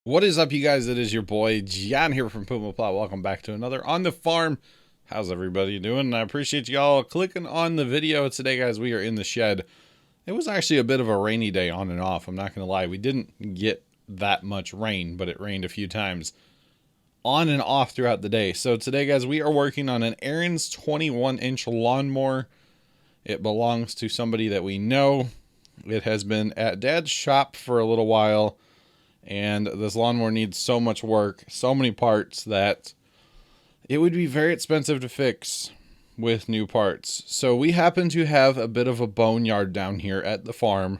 What is up, you guys? It is your boy John here from Puma Plow. Welcome back to another On the Farm. How's everybody doing? I appreciate y'all clicking on the video today, guys. We are in the shed. It was actually a bit of a rainy day on and off. I'm not going to lie. We didn't get that much rain, but it rained a few times on and off throughout the day. So today, guys, we are working on an Ariens 21-inch lawnmower. It belongs to somebody that we know. It has been at Dad's shop for a little while. And this lawnmower needs so much work, so many parts, that it would be very expensive to fix with new parts. So we happen to have a bit of a boneyard down here at the farm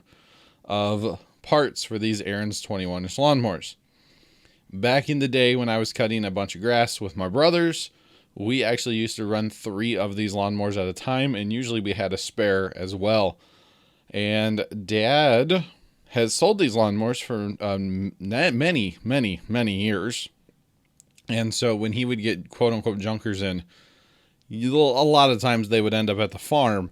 of parts for these Ariens 21-inch lawnmowers. Back in the day when I was cutting a bunch of grass with my brothers, we actually used to run 3 of these lawnmowers at a time, and usually we had a spare as well. And Dad has sold these lawnmowers for many years. And so when he would get quote-unquote junkers in, a lot of times they would end up at the farm,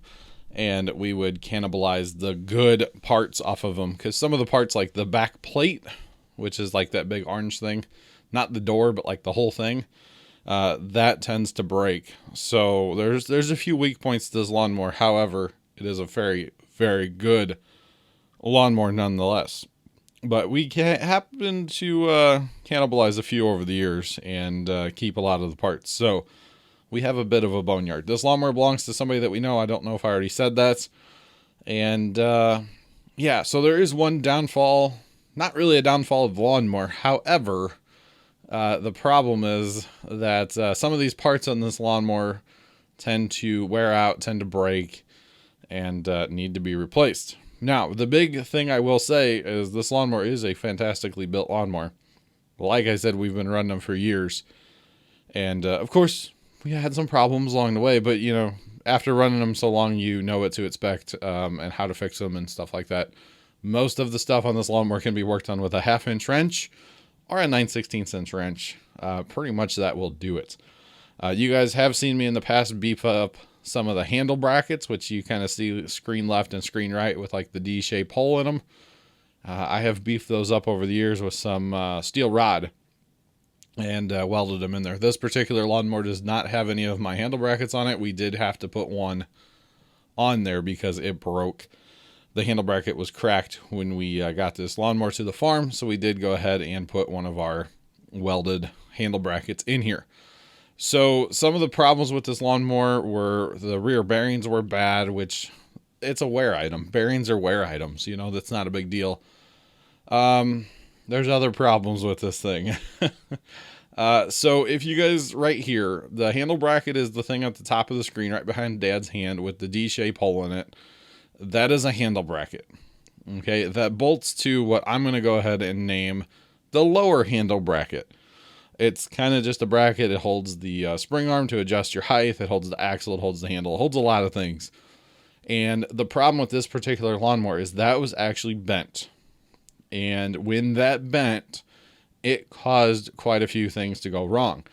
and we would cannibalize the good parts off of them. Because some of the parts, like the back plate, which is like that big orange thing, not the door, but like the whole thing, that tends to break. So there's a few weak points to this lawnmower. However, it is a very, very good lawnmower nonetheless. But we happen to cannibalize a few over the years and keep a lot of the parts. So we have a bit of a boneyard. This lawnmower belongs to somebody that we know. I don't know if I already said that. And yeah, so there is one downfall. Not really a downfall of the lawnmower. However, the problem is that some of these parts on this lawnmower tend to wear out, tend to break, and need to be replaced. Now, the big thing I will say is this lawnmower is a fantastically built lawnmower. Like I said, we've been running them for years. And, of course, we had some problems along the way. But, you know, after running them so long, you know what to expect and how to fix them and stuff like that. Most of the stuff on this lawnmower can be worked on with a 1/2-inch wrench or a 9/16 wrench. Pretty much that will do it. You guys have seen me in the past beef up some of the handle brackets, which you kind of see screen left and screen right with like the D-shaped hole in them. I have beefed those up over the years with some steel rod and welded them in there. This particular lawnmower does not have any of my handle brackets on it. We did have to put one on there because it broke. The handle bracket was cracked when we got this lawnmower to the farm, so we did go ahead and put one of our welded handle brackets in here. So some of the problems with this lawnmower were the rear bearings were bad, which it's a wear item. Bearings are wear items, you know, that's not a big deal. There's other problems with this thing. So if you guys right here, the handle bracket is the thing at the top of the screen right behind Dad's hand with the D-shaped hole in it. That is a handle bracket. Okay, that bolts to what I'm going to go ahead and name the lower handle bracket. It's kind of just a bracket. It holds the spring arm to adjust your height. It holds the axle. It holds the handle. It holds a lot of things. And the problem with this particular lawnmower is that was actually bent. And when that bent, it caused quite a few things to go wrong.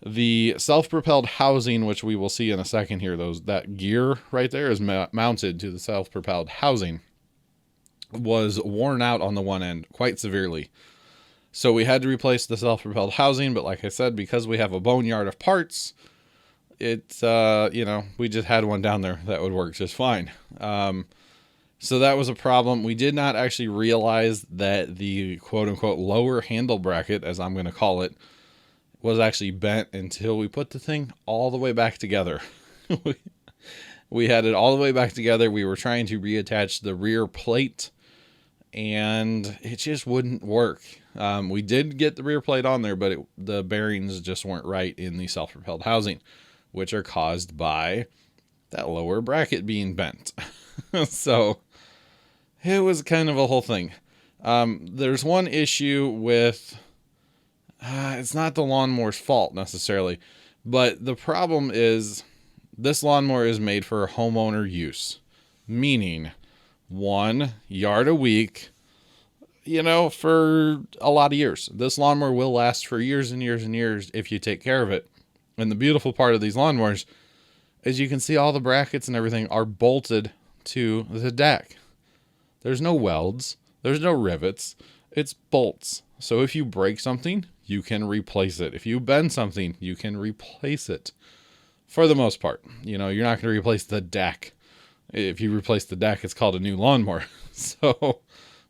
The self-propelled housing, which we will see in a second here, that gear right there is mounted to the self-propelled housing, was worn out on the one end quite severely. So we had to replace the self-propelled housing, but like I said, because we have a boneyard of parts, it's, you know, we just had one down there that would work just fine. So that was a problem. We did not actually realize that the quote-unquote lower handle bracket, as I'm going to call it, was actually bent until we put the thing all the way back together. We had it all the way back together. We were trying to reattach the rear plate, and it just wouldn't work. We did get the rear plate on there, but the bearings just weren't right in the self-propelled housing, which are caused by that lower bracket being bent. So it was kind of a whole thing. There's one issue with, it's not the lawnmower's fault necessarily, but the problem is this lawnmower is made for homeowner use, meaning 1 yard a week, you know, for a lot of years. This lawnmower will last for years and years and years if you take care of it. And the beautiful part of these lawnmowers is you can see all the brackets and everything are bolted to the deck. There's no welds. There's no rivets. It's bolts. So if you break something, you can replace it. If you bend something, you can replace it. For the most part, you're not going to replace the deck. If you replace the deck, it's called a new lawnmower. So,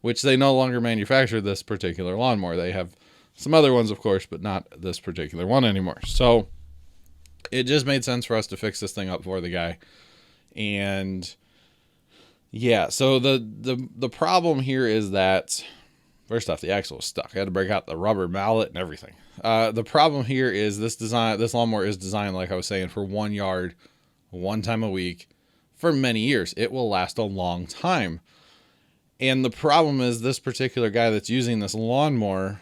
which they no longer manufacture this particular lawnmower. They have some other ones, of course, but not this particular one anymore. So it just made sense for us to fix this thing up for the guy. And yeah, so the problem here is that, first off, the axle was stuck. I had to break out the rubber mallet and everything. The problem here is this lawnmower is designed, like I was saying, for 1 yard, one time a week, for many years. It will last a long time. And the problem is this particular guy that's using this lawnmower,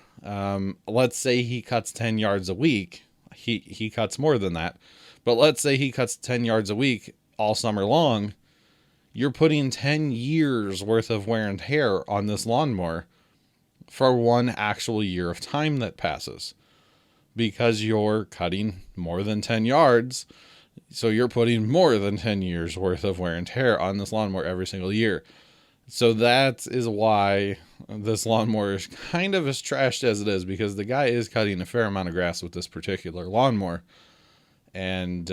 let's say he cuts 10 yards a week. He cuts more than that. But let's say he cuts 10 yards a week all summer long. You're putting 10 years worth of wear and tear on this lawnmower for one actual year of time that passes, because you're cutting more than 10 yards. So you're putting more than 10 years worth of wear and tear on this lawnmower every single year. So that is why this lawnmower is kind of as trashed as it is, because the guy is cutting a fair amount of grass with this particular lawnmower. And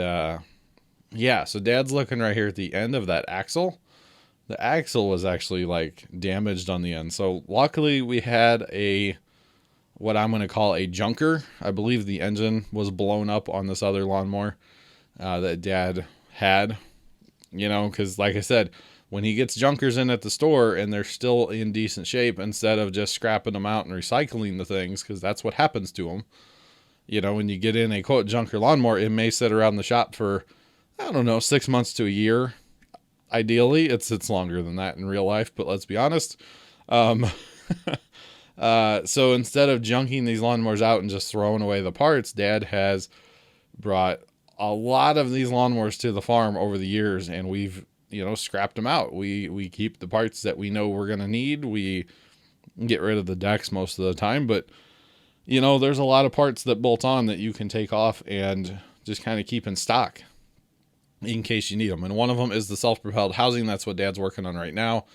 yeah, so Dad's looking right here at the end of that axle. The axle was actually like damaged on the end. So luckily we had what I'm going to call a junker. I believe the engine was blown up on this other lawnmower that Dad had, because like I said, when he gets junkers in at the store and they're still in decent shape, instead of just scrapping them out and recycling the things, because that's what happens to them. When you get in a quote junker lawnmower, it may sit around the shop for, 6 months to a year. Ideally, it's longer than that in real life, but let's be honest. So instead of junking these lawnmowers out and just throwing away the parts, Dad has brought a lot of these lawnmowers to the farm over the years, and we've, scrapped them out. We keep the parts that we know we're going to need. We get rid of the decks most of the time, but there's a lot of parts that bolt on that you can take off and just kind of keep in stock in case you need them. And one of them is the self-propelled housing. That's what Dad's working on right now.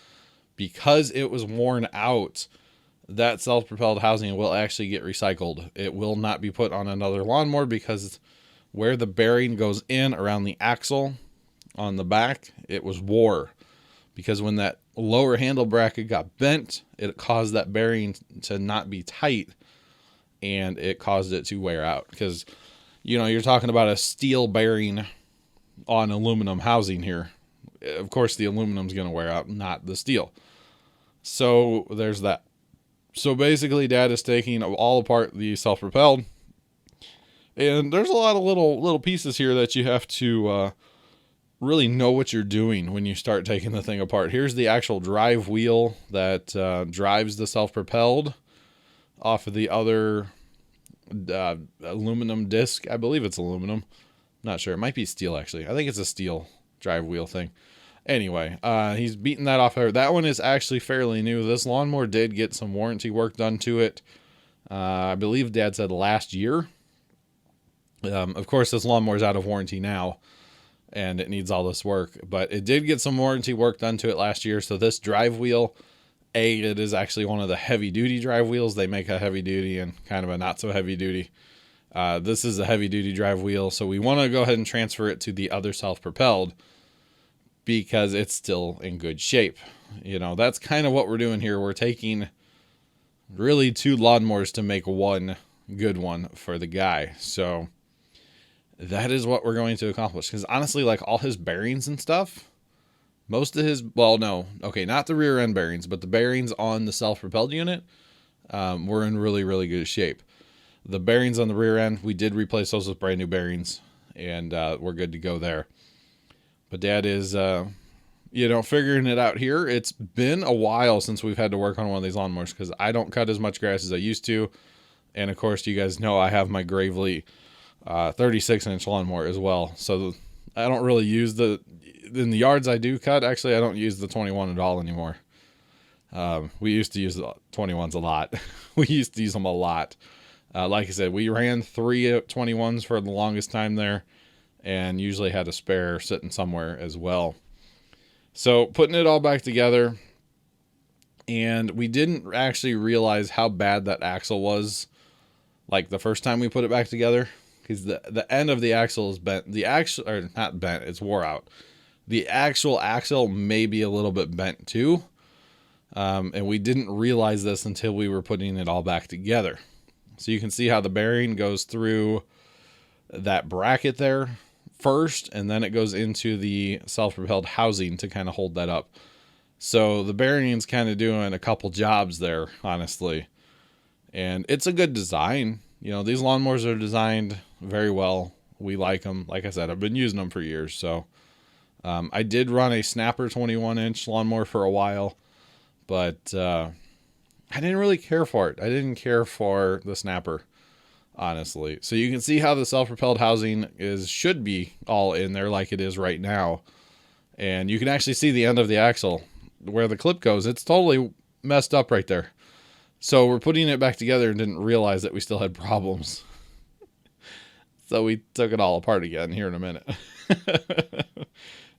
Because it was worn out, that self-propelled housing will actually get recycled. It will not be put on another lawnmower, because where the bearing goes in around the axle on the back, it was wore. Because when that lower handle bracket got bent, it caused that bearing to not be tight, and it caused it to wear out. Because, you're talking about a steel bearing on aluminum housing here. Of course, the aluminum's going to wear out, not the steel. So there's that. So basically, Dad is taking all apart the self-propelled, and there's a lot of little pieces here that you have to really know what you're doing when you start taking the thing apart. Here's the actual drive wheel that drives the self-propelled off of the other aluminum disc. I believe it's aluminum. Not sure. It might be steel, actually. I think it's a steel drive wheel thing. Anyway, he's beating that off. That one is actually fairly new. This lawnmower did get some warranty work done to it. I believe Dad said last year. Of course, this lawnmower's out of warranty now, and it needs all this work. But it did get some warranty work done to it last year. So this drive wheel, it is actually one of the heavy-duty drive wheels. They make a heavy-duty and kind of a not-so-heavy-duty. This is a heavy-duty drive wheel, so we want to go ahead and transfer it to the other self-propelled, because it's still in good shape. That's kind of what we're doing here. We're taking really 2 lawnmowers to make one good one for the guy. So that is what we're going to accomplish. Because honestly, like all his bearings and stuff, most of his, not the rear end bearings, but the bearings on the self-propelled unit were in really, really good shape. The bearings on the rear end, we did replace those with brand new bearings, and we're good to go there. But Dad is, figuring it out here. It's been a while since we've had to work on one of these lawnmowers, because I don't cut as much grass as I used to. And of course, you guys know I have my Gravely 36-inch lawnmower as well. So I don't really use in the yards I do cut, actually, I don't use the 21 at all anymore. We used to use the 21s a lot. We used to use them a lot. Like I said, we ran 3 21s for the longest time there, and usually had a spare sitting somewhere as well. So putting it all back together, And we didn't actually realize how bad that axle was, like the first time we put it back together, because the end of the axle is bent. The axle, or not bent, it's wore out. The actual axle may be a little bit bent too. And we didn't realize this until we were putting it all back together. So you can see how the bearing goes through that bracket there first, and then it goes into the self-propelled housing to kind of hold that up. So the bearing's kind of doing a couple jobs there, honestly. And it's a good design. You know, these lawnmowers are designed very well. We like them. Like I said, I've been using them for years. So I did run a Snapper 21-inch lawnmower for a while, but I didn't really care for it. I didn't care for the Snapper, honestly. So you can see how the self-propelled housing should be all in there like it is right now. And you can actually see the end of the axle where the clip goes. It's totally messed up right there. So we're putting it back together and didn't realize that we still had problems. So we took it all apart again here in a minute.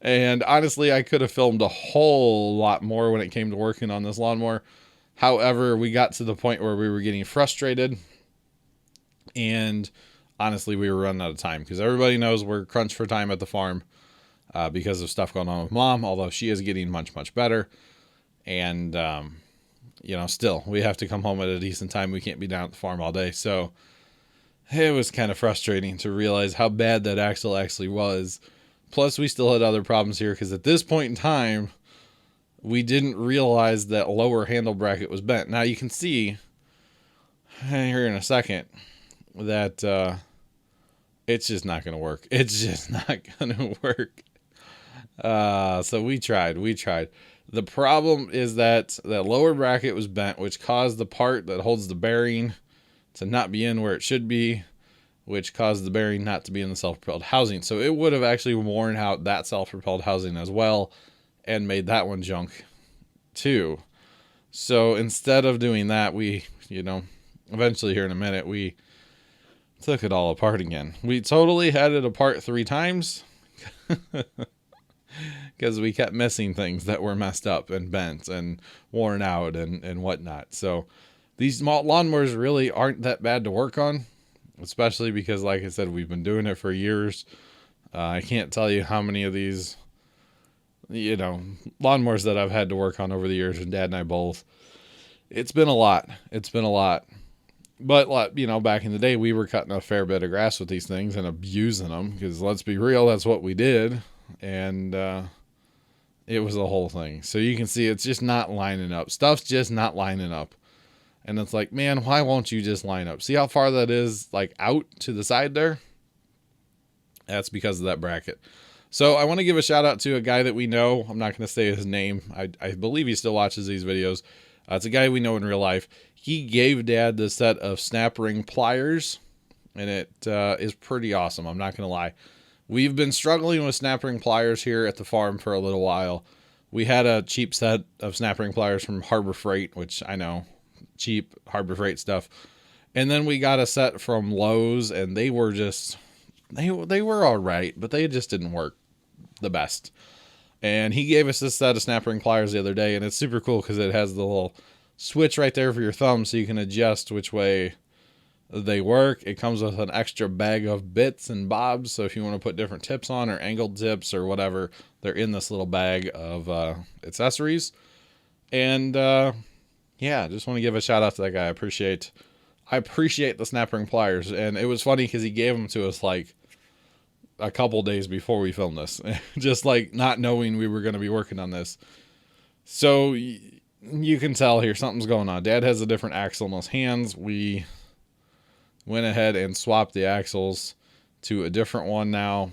And honestly, I could have filmed a whole lot more when it came to working on this lawnmower. However, we got to the point where we were getting frustrated. And honestly, we were running out of time because everybody knows we're crunched for time at the farm. Because of stuff going on with Mom, although she is getting much, much better. And, you know, still, we have to come home at a decent time. We can't be down at the farm all day. So it was kind of frustrating to realize how bad that axle actually was. Plus, we still had other problems here because at this point in time, we didn't realize that lower handle bracket was bent. Now, you can see here in a second that it's just not going to work. It's just not going to work. So we tried. The problem is that lower bracket was bent, which caused the part that holds the bearing to not be in where it should be, which caused the bearing not to be in the self-propelled housing. So it would have actually worn out that self-propelled housing as well and made that one junk too. So instead of doing that, we, you know, eventually here in a minute, we took it all apart again. We totally had it apart 3 times. Because we kept missing things that were messed up and bent and worn out and whatnot. So these lawnmowers really aren't that bad to work on, especially because, like I said, we've been doing it for years. I can't tell you how many of these, you know, lawnmowers that I've had to work on over the years, and Dad and I both. It's been a lot. But, you know, back in the day, we were cutting a fair bit of grass with these things and abusing them because, let's be real, that's what we did. And it was a whole thing. So you can see it's just not lining up. Stuff's just not lining up. And it's like, man, why won't you just line up? See how far that is, like, out to the side there? That's because of that bracket. So I want to give a shout out to a guy that we know. I'm not going to say his name. I believe he still watches these videos. It's a guy we know in real life. He gave Dad the set of snap ring pliers, and it is pretty awesome. I'm not going to lie. We've been struggling with snap ring pliers here at the farm for a little while. We had a cheap set of snap ring pliers from Harbor Freight, which I know, cheap Harbor Freight stuff. And then we got a set from Lowe's, and they were just, they were all right, but they just didn't work the best. And he gave us this set of snap ring pliers the other day, and it's super cool because it has the little switch right there for your thumb so you can adjust which way they work. It comes with an extra bag of bits and bobs, so if you want to put different tips on or angled tips or whatever, they're in this little bag of accessories. And yeah, just want to give a shout out to that guy. I appreciate the snap ring pliers. And it was funny because he gave them to us like a couple days before we filmed this, just like not knowing we were going to be working on this. So you can tell here something's going on. Dad has a different axle in his hands. We went ahead and swapped the axles to a different one now.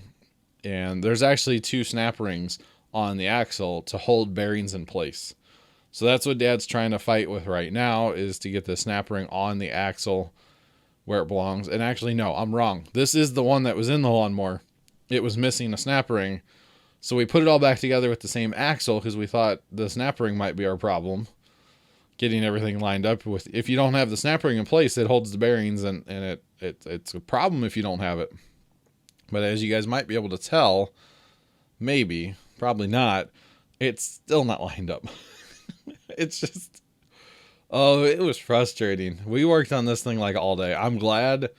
And there's actually 2 snap rings on the axle to hold bearings in place. So that's what Dad's trying to fight with right now, is to get the snap ring on the axle where it belongs. And actually, no, I'm wrong. This is the one that was in the lawnmower. It was missing a snap ring. So we put it all back together with the same axle because we thought the snap ring might be our problem. Getting everything lined up with, if you don't have the snap ring in place, it holds the bearings, and it's a problem if you don't have it. But as you guys might be able to tell, maybe, probably not, it's still not lined up. It's just, Oh, it was frustrating. We worked on this thing like all day. I'm glad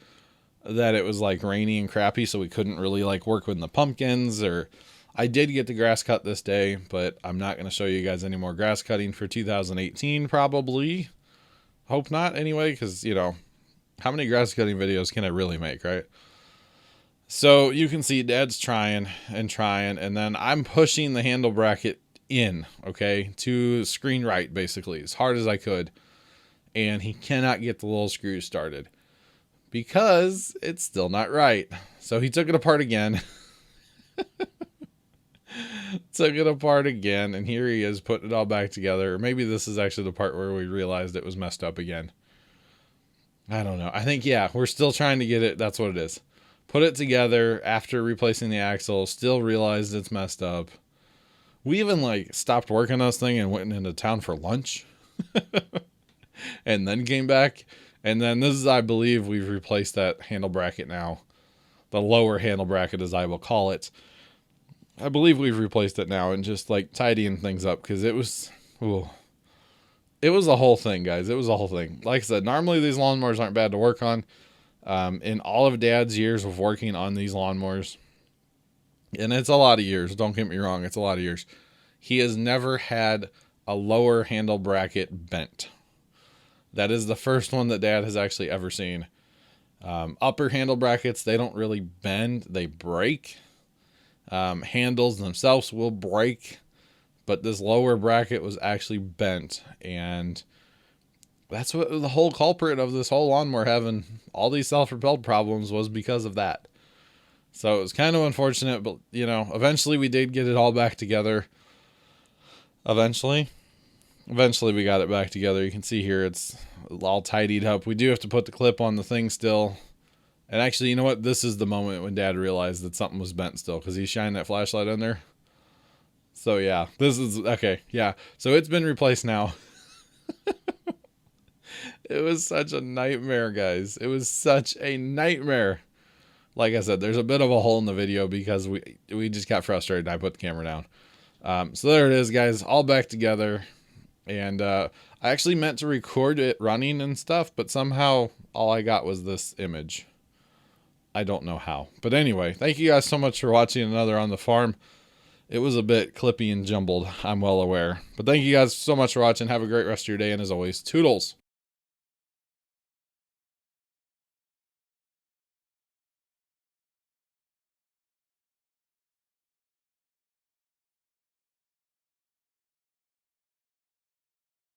that it was like rainy and crappy, so we couldn't really like work with the pumpkins. Or I did get the grass cut this day, but I'm not going to show you guys any more grass cutting for 2018 probably. Hope not anyway, because how many grass cutting videos can I really make, right? So you can see Dad's trying and trying, and then I'm pushing the handle bracket in, okay, to screen right basically as hard as I could, and he cannot get the little screws started because it's still not right. So he took it apart again. Took it apart again, and here he is putting it all back together. Or maybe this is actually the part where we realized it was messed up again. I don't know. I think, yeah, we're still trying to get it. That's what it is. Put it together after replacing the axle. Still realized it's messed up. We even like stopped working on this thing and went into town for lunch. And then came back. And then this is, I believe, we've replaced that handle bracket now. The lower handle bracket, as I will call it. I believe we've replaced it now and just like tidying things up because it was a whole thing, guys. It was a whole thing. Like I said, normally these lawnmowers aren't bad to work on. In all of Dad's years of working on these lawnmowers, and it's a lot of years, don't get me wrong, it's a lot of years, he has never had a lower handle bracket bent. That is the first one that Dad has actually ever seen. Upper handle brackets, they don't really bend, they break. Handles themselves will break, but this lower bracket was actually bent, and that's what the whole culprit of this whole lawnmower having all these self-propelled problems was, because of that. So it was kind of unfortunate, but eventually we did get it all back together. Eventually we got it back together. You can see here it's all tidied up. We do have to put the clip on the thing still. And actually, you know what? This is the moment when Dad realized that something was bent still, because he's shining that flashlight in there. So yeah, this is okay. Yeah. So it's been replaced now. It was such a nightmare, guys. It was such a nightmare. Like I said, there's a bit of a hole in the video because we just got frustrated and I put the camera down. So there it is, guys, all back together. And I actually meant to record it running and stuff, but somehow all I got was this image. I don't know how. But anyway, thank you guys so much for watching another On the Farm. It was a bit clippy and jumbled, I'm well aware. But thank you guys so much for watching. Have a great rest of your day, and as always, toodles.